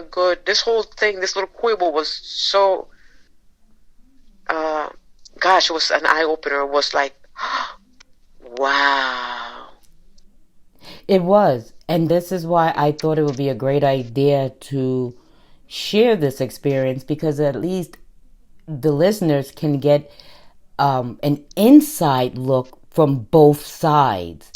this whole thing, this little quibble was so, gosh, it was an eye opener. It was like, wow. It was. And this is why I thought it would be a great idea to share this experience, because at least the listeners can get an inside look from both sides.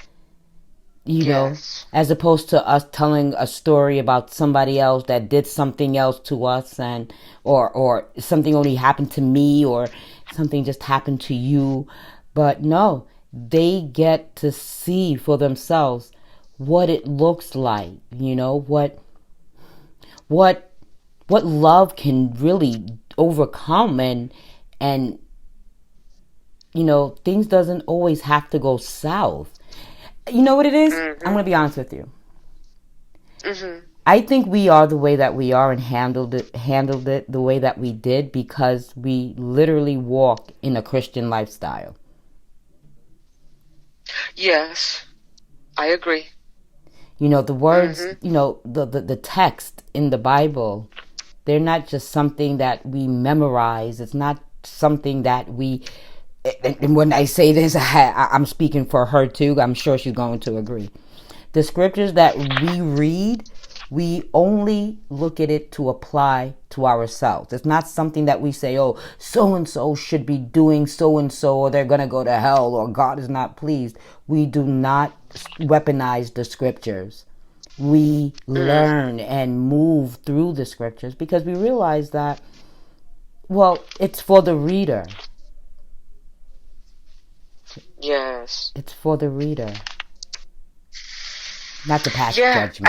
You know, as opposed to us telling a story about somebody else that did something else to us, and or something only happened to me, or something just happened to you. But no, they get to see for themselves what it looks like, what love can really overcome, and things doesn't always have to go south. You know what it is? I'm going to be honest with you. I think we are the way that we are and handled it the way that we did because we literally walk in a Christian lifestyle. Yes, I agree. The words, the text in the Bible, they're not just something that we memorize. It's not something that we... And when I say this, I'm speaking for her too. I'm sure she's going to agree. The scriptures that we read, we only look at it to apply to ourselves. It's not something that we say, oh, so-and-so should be doing so-and-so, or they're going to go to hell, or God is not pleased. We do not weaponize the scriptures. We learn and move through the scriptures because we realize that, well, it's for the reader. Yes. It's for the reader. Not to pass judgment.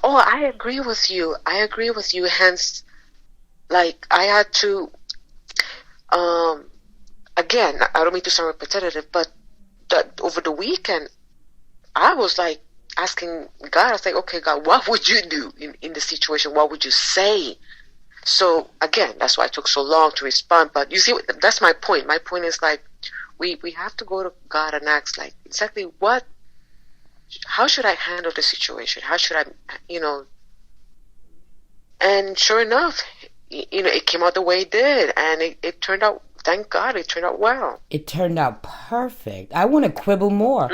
I agree with you. Hence, I had to, again, I don't mean to sound repetitive, but over the weekend, I was asking God, I was like, okay, God, what would you do in the situation? What would you say? So, again, that's why it took so long to respond. But you see, that's my point. My point is we have to go to God and ask exactly how should I handle the situation? How should I, and sure enough, it came out the way it did. And it turned out, thank God, it turned out well. It turned out perfect. I want to quibble more.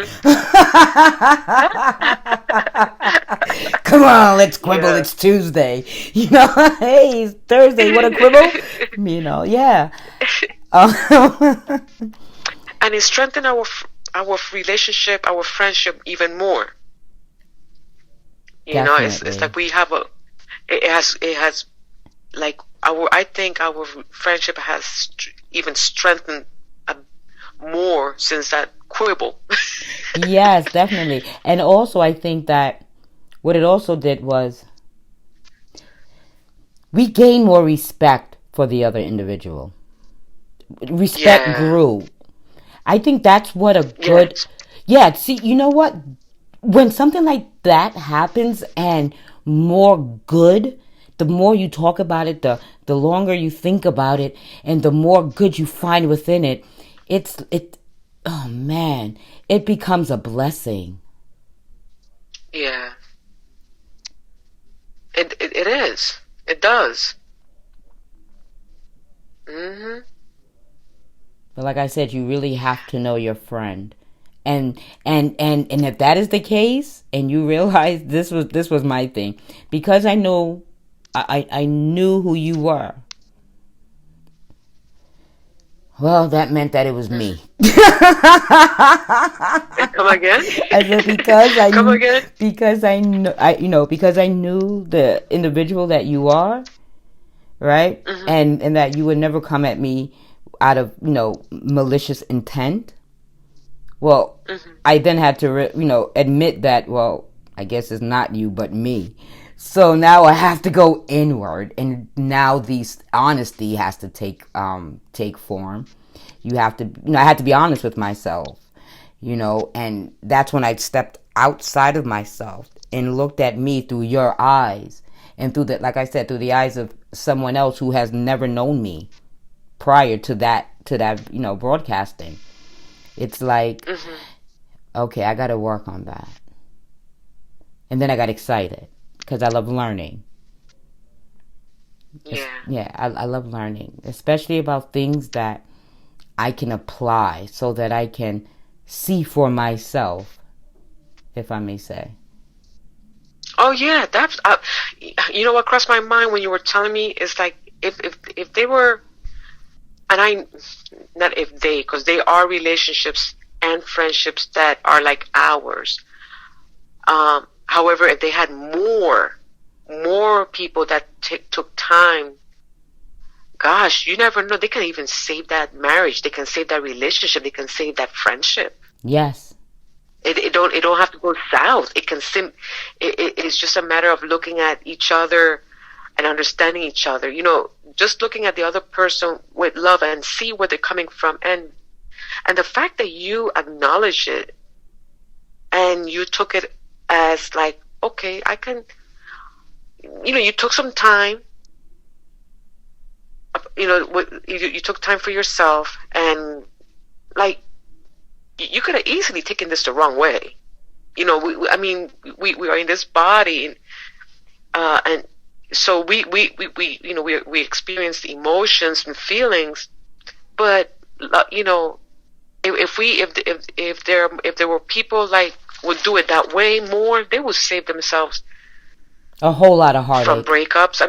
Come on, let's quibble. Yeah. It's Tuesday. Hey, it's Thursday. You want to quibble? Yeah. And it strengthened our relationship, our friendship even more. It's like we have it has I think our friendship has even strengthened more since that quibble. Yes, definitely. And also I think that what it also did was we gained more respect for the other individual. Respect grew. I think that's what a good... Yeah, see, you know what? When something like that happens and more good, the more you talk about it, the longer you think about it, and the more good you find within it, oh man, it becomes a blessing. Yeah. It is. It does. But like I said, you really have to know your friend. And if that is the case, and you realize this was my thing, because I know I knew who you were. Well, that meant that it was me. Come again? I said because I Come again? because I know because I knew the individual that you are, right? And that you would never come at me out of malicious intent. Well, I then had to admit that, well, I guess it's not you but me. So now I have to go inward, and now these honesty has to take form. You have to, I had to be honest with myself, and that's when I stepped outside of myself and looked at me through your eyes, and through like I said, through the eyes of someone else who has never known me prior to that broadcasting. It's like, okay, I got to work on that. And then I got excited because I love learning. Yeah. I love learning, especially about things that I can apply so that I can see for myself, if I may say. Oh yeah, that's you know what crossed my mind when you were telling me is like if they were, and I not if they, because they are relationships and friendships that are like ours. However, if they had more people that took time, gosh, you never know. They can even save that marriage. They can save that relationship. They can save that friendship. Yes. It don't have to go south. It can it's just a matter of looking at each other and understanding each other. Just looking at the other person with love and see where they're coming from, and the fact that you acknowledge it and you took it as like, okay, I can. You took some time. You took time for yourself, and like you could have easily taken this the wrong way. We are in this body, and so we experience the emotions and feelings, but if there were people like would do it that way more, they would save themselves a whole lot of heartache from breakups.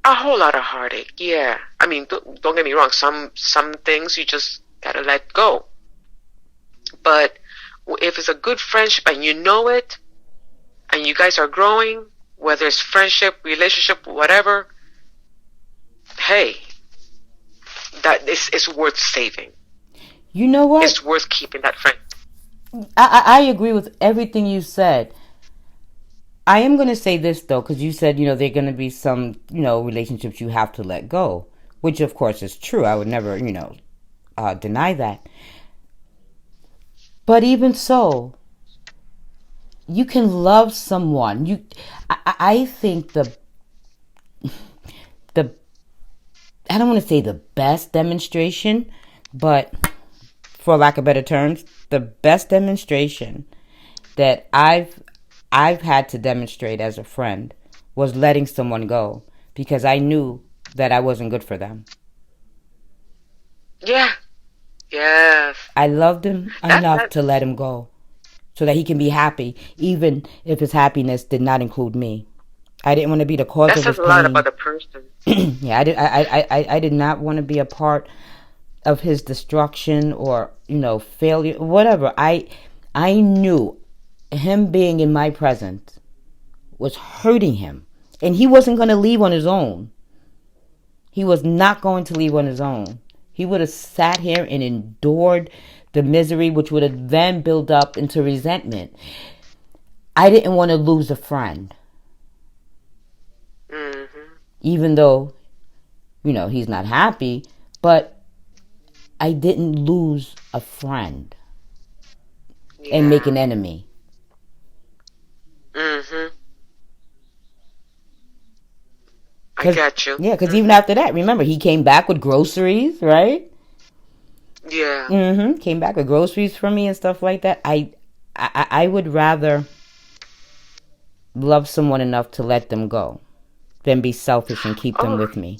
A whole lot of heartache. Yeah. Don't get me wrong. Some things you just gotta let go. But if it's a good friendship and you know it, and you guys are growing, whether it's friendship, relationship, whatever, hey, that is worth saving. You know what? It's worth keeping that friend. I agree with everything you said. I am going to say this, though, because you said, there are going to be some, relationships you have to let go, which, of course, is true. I would never, deny that. But even so, you can love someone. I think the I don't want to say the best demonstration, but for lack of better terms, the best demonstration that I've had to demonstrate as a friend was letting someone go, because I knew that I wasn't good for them. Yeah. Yes. I loved him enough to let him go so that he can be happy, even if his happiness did not include me. I didn't want to be the cause of his pain. That says a lot about the person. Yeah, I did not want to be a part of his destruction or, failure, whatever. I knew him being in my presence was hurting him, and he wasn't going to leave on his own. He was not going to leave on his own. He would have sat here and endured the misery, which would have then built up into resentment. I didn't want to lose a friend. Even though, he's not happy, but I didn't lose a friend and make an enemy. I got you. Yeah, because even after that, remember, he came back with groceries, right? Yeah. Came back with groceries for me and stuff like that. I would rather love someone enough to let them go than be selfish and keep them with me.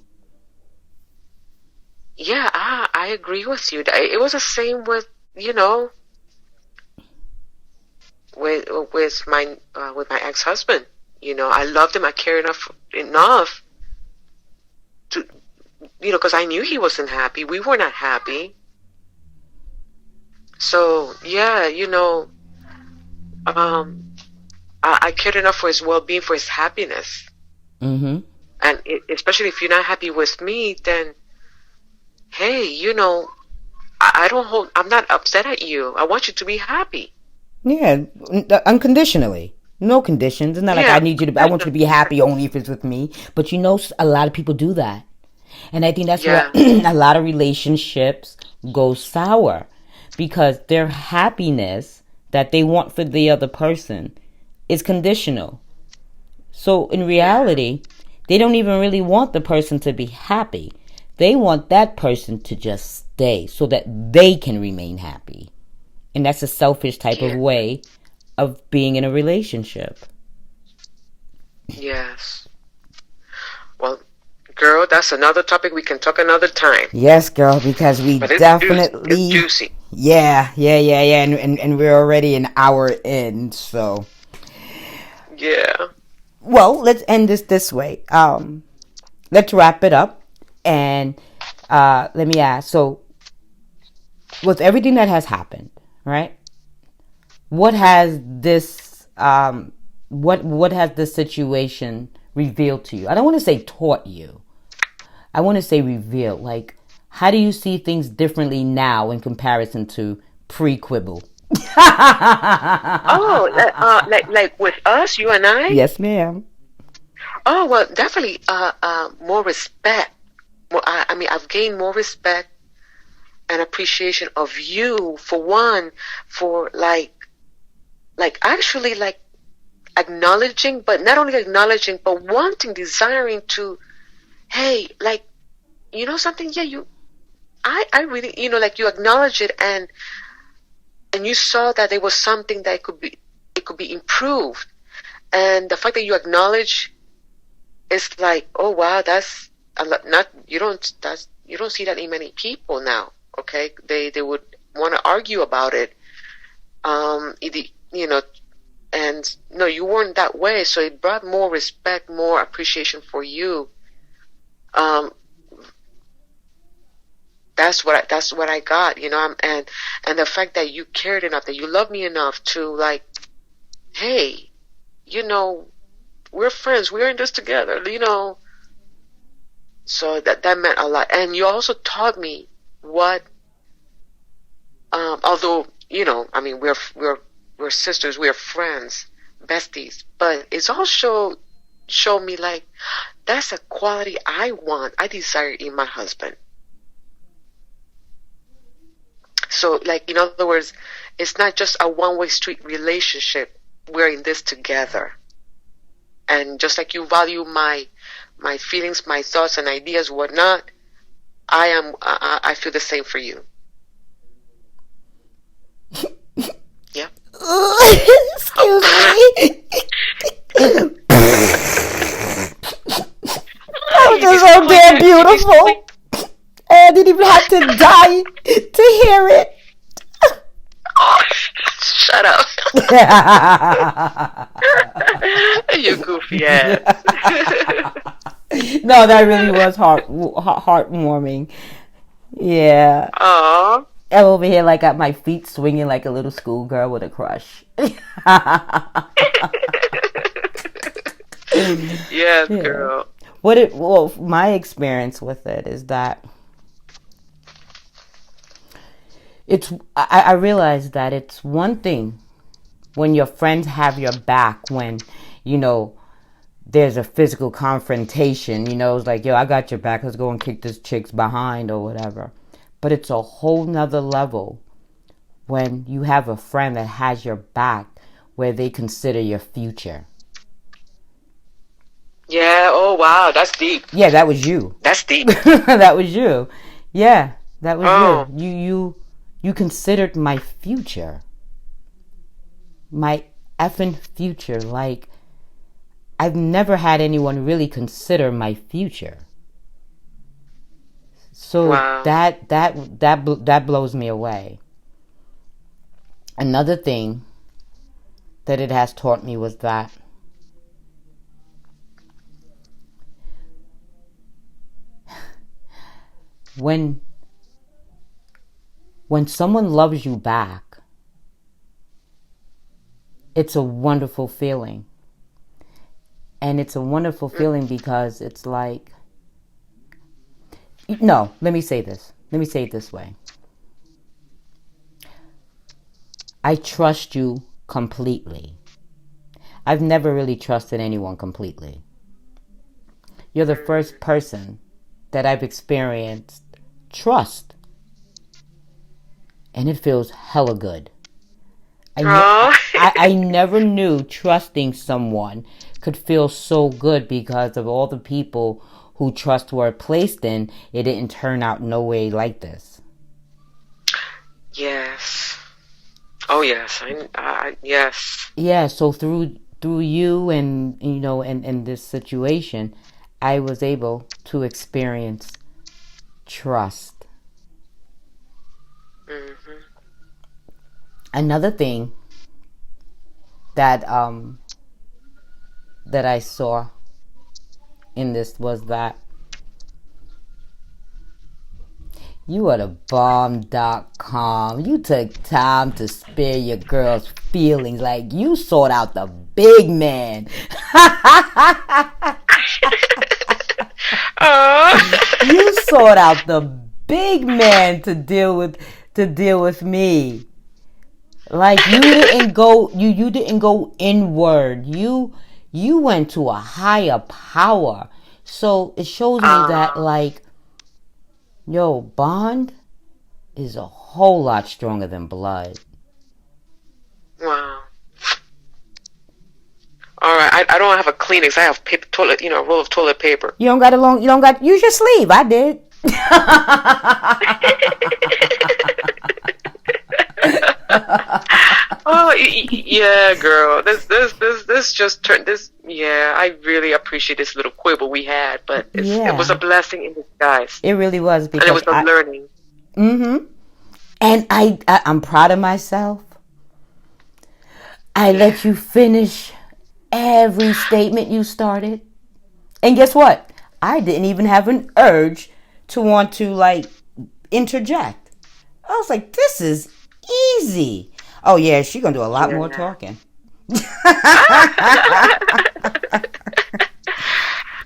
Yeah, I agree with you. It was the same with, with my ex-husband. I loved him. I cared enough to, because I knew he wasn't happy. We were not happy. So yeah, I cared enough for his well-being, for his happiness. Mm-hmm. And especially if you're not happy with me, then hey, I'm not upset at you. I want you to be happy. Yeah, unconditionally. No conditions. It's not like I want you to be happy only if it's with me. But a lot of people do that. And I think that's why a lot of relationships go sour. Because their happiness that they want for the other person is conditional. So in reality, they don't even really want the person to be happy. They want that person to just stay so that they can remain happy. And that's a selfish type of way of being in a relationship. Yes. Well, girl, that's another topic we can talk another time. Yes, girl, because it's juicy. Yeah. And we're already an hour in, so. Yeah. Well, let's end this way. Let's wrap it up. And let me ask, so with everything that has happened, right? What has this what has this situation revealed to you? I don't want to say taught you. I want to say revealed. Like, how do you see things differently now in comparison to pre-Quibble? Like with us, you and I? Yes, ma'am. Oh, well, definitely more respect. I've gained more respect and appreciation of you, for one, for actually acknowledging, but not only acknowledging, but wanting, desiring to, hey, something, yeah, I really, you acknowledge it, and you saw that there was something that it could be improved. And the fact that you acknowledge is like, oh wow, that's a lot. You don't see that in many people now. Okay, they would want to argue about it. And no, you weren't that way. So it brought more respect, more appreciation for you. That's what I got, and the fact that you cared enough, that you loved me enough to hey, we're friends, we're in this together, So that meant a lot. And you also taught me what, although we're sisters, we're friends, besties, but it's also showed me that's a quality I desire in my husband. So, in other words, it's not just a one-way street relationship. We're in this together. And just like you value my feelings, my thoughts and ideas, whatnot, I feel the same for you. Yeah. Excuse me. That was just so damn beautiful. I didn't even have to die to hear it. Oh, shut up. You goofy ass. No, that really was heartwarming. Yeah. Aww. I'm over here got my feet swinging like a little schoolgirl with a crush. Yes, girl. My experience with it is that I realized that it's one thing when your friends have your back, when, there's a physical confrontation, it's like, yo, I got your back, let's go and kick this chick's behind or whatever. But it's a whole nother level when you have a friend that has your back, where they consider your future. Yeah, oh wow, that's deep. Yeah, that was you. That's deep. That was you. Yeah, that was you. You considered my future. My effing future. I've never had anyone really consider my future. So Wow. that blows me away. Another thing that it has taught me was that when someone loves you back, it's a wonderful feeling. And it's a wonderful feeling because it's like, no, let me say this. Let me say it this way. I trust you completely. I've never really trusted anyone completely. You're the first person that I've experienced trust. And it feels hella good. I never knew trusting someone could feel so good because of all the people who trust were placed in. It didn't turn out no way like this. Yes. Oh yes. Yes. Yeah. So through you and and this situation, I was able to experience trust. Mm-hmm. Another thing that that I saw in this was that you are the bomb.com. You took time to spare your girl's feelings. Like, you sought out the big man. You sought out the big man to deal with me. Like, you didn't go inward. You went to a higher power. So it shows me that, like, yo, bond is a whole lot stronger than blood. Wow. All right, I don't have a Kleenex. I have a roll of toilet paper. You don't got, use your sleeve. I did. Oh yeah, girl. This just turned this. Yeah, I really appreciate this little quibble we had, but it was a blessing in disguise. It really was, because and it was a learning. Mm-hmm. And I'm proud of myself. I let you finish every statement you started, and guess what? I didn't even have an urge to want to, like, interject. I was like, this is easy. Oh yeah, she's gonna do a lot more talking.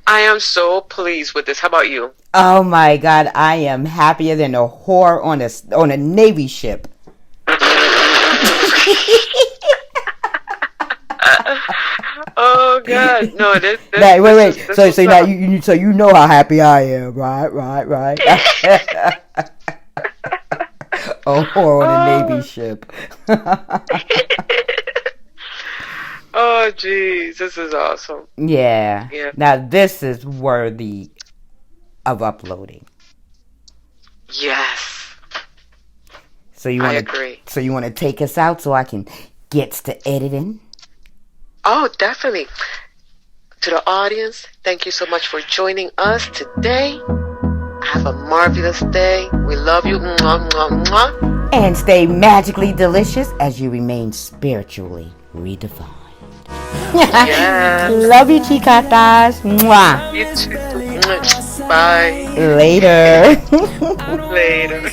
I am so pleased with this. How about you? Oh my God, I am happier than a whore on a Navy ship. Oh God, no! This wait. So now you know how happy I am, right? A whore on a Navy ship. Oh jeez, this is awesome. Yeah. Now this is worthy of uploading. Yes. I agree. So you want to take us out so I can get to editing? Oh, definitely. To the audience, thank you so much for joining us today. Have a marvelous day. We love you. Mwah, mwah, mwah. And stay magically delicious as you remain spiritually redefined. Yes. Love you, chicatas. Mwah. You too. Bye. Later. Later.